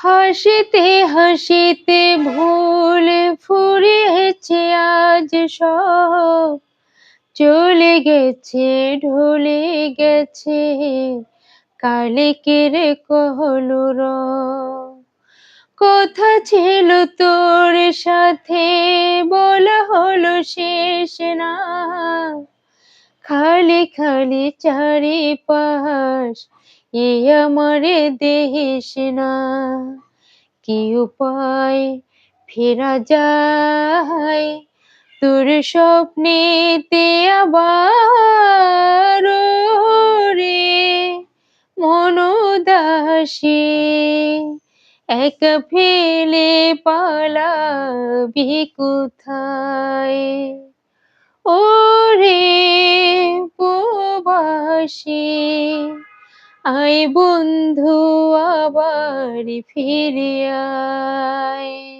হাসিতে হাসিতে ভুলে ফুরিয়েছে আজ সব, চলে গেছে ঢলে গেছে কালিকের কলরব। কথা ছিল তোর সাথে বলা হলো শেষ না, খালি খালি চারিপাশ এ আমারে দেশ না। কি উপায় ফেরা যায় তোর স্বপ্নেতে আবার রে মন উদাসী, একা ফেলে পালাবি কোথায় ওরে প্রবাসী। আয় বন্ধু আবার ফিরে আয়।